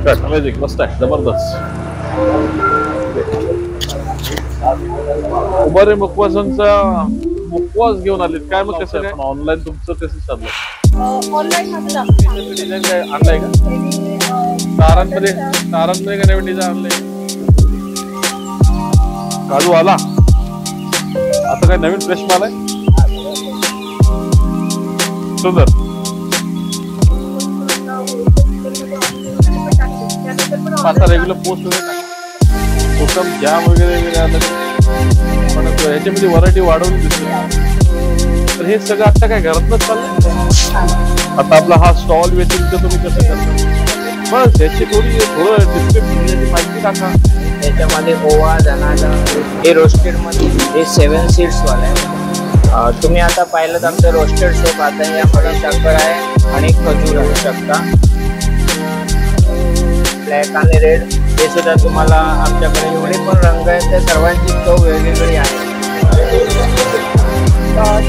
Amazing, मस्त आहे, जबरदस्त. उबारे मुखवासांचा मुखवास घेऊन आलेत काय? मग कसं काय ऑनलाईन तुमचं कसं चाललंय? ऑनलाईन मध्ये डिझाईन काय आणलाय का? तारांमध्ये का नवीन डिझाईन आणलंय? काजू आला आता, काय नवीन फ्रेश माल आहे? सुंदर. आता रेग्युलर पोस्ट वगैरे कोकम जॅम वगैरे आलं, पण ह्याच्यामध्ये व्हरायटी वाढवून दिसते. तर हे सगळं आता काय घरातच चाललंय. आता आपला हा स्टॉल व्यतिरिक्त तुम्ही कसं करता? बस याची थोडं डिस्क्रिप्शन माहिती टाका. त्याच्यामध्ये ओवा, जनाला, हे रोस्टेड मध्ये हे 7 सीड्स वाला आहे. तुम्ही आता पाहिलं तर आमचं रोस्टेड सोप आता यामध्ये साखर आहे आणि खजूर आहे शकता. ब्लॅक आणि रेड हे सुद्धा तुम्हाला आमच्याकडे एवढे पण रंग आहेत, त्या सर्वांची चव वेगवेगळी आहे.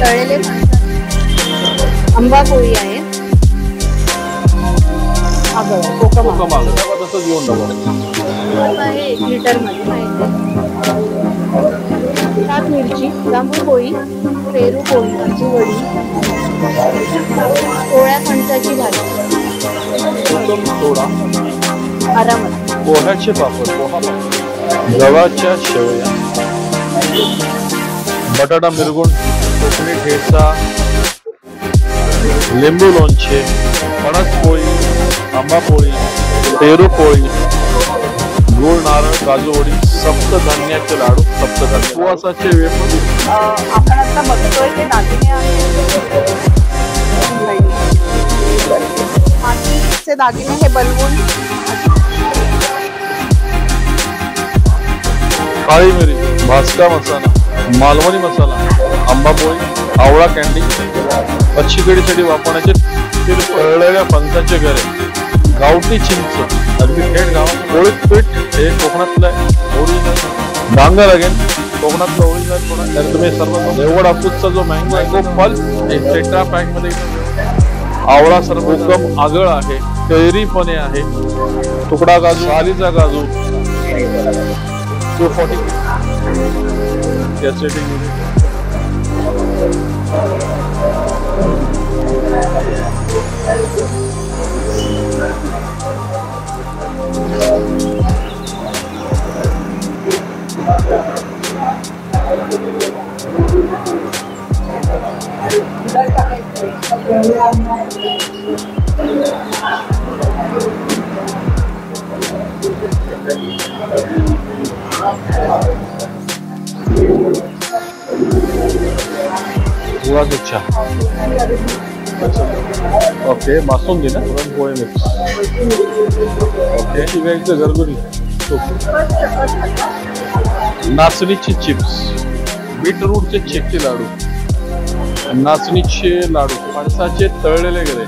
तळलेले आंबा पोळी आहे. तसंच घेऊन टाका. 1 लिटर मध्ये सात मिरची, जांभूळ पोळी, पेरू पोळी, काजू वडी, पोळ्या फणसाची भाजी, सोडा, आरामात पोह्याचे पापड, गव्हाच्या शेवया, बटाटा मिरगुंड, कोकणी ठेचा, लिंबू लोणचे, फणस पोळी, आंबा पोळी, पेरू पोळी, गोड नारळ, काजू वडी, सप्तधान्याचे लाडू, सप्तधान्य, उपवासाचे वेफर. आपण आता बघतोय ते दागिने आहेत. मातीचे दागिने हे बनवून, काळी मिरी, भाजका मसाला, मालवणी मसाला, आंबा पोळी, आवळा कॅन्डी, मच्छी कढीसाठी वापरण्याचे तळलेल्या फणसाचे गरे, गावठी चिंच, अगदी थेट गावात, पोळीत पीठ हे कोकणातलं आहे, ओरिजिनल. डांगर अगेन कोकणातलं ओरिजिनल. तर तुम्ही सर्व देवगड हापूसचा जो मँगो फल टेट्रा पॅक मध्ये, आवळा सर्व, कोकम आगळ आहे, कैरी पणे आहे, तुकडा काजू, सालीचा काजू, 240 गुळाचा चहा. ओके, बासुंदी ना, पुरणपोळी मिक्स. ओके, शिवायचं घरगुती नाचणीची चिप्स, बीटरूटचे चिक्की लाडू, नाचणीचे लाडू, फणसाचे तळलेले गरे,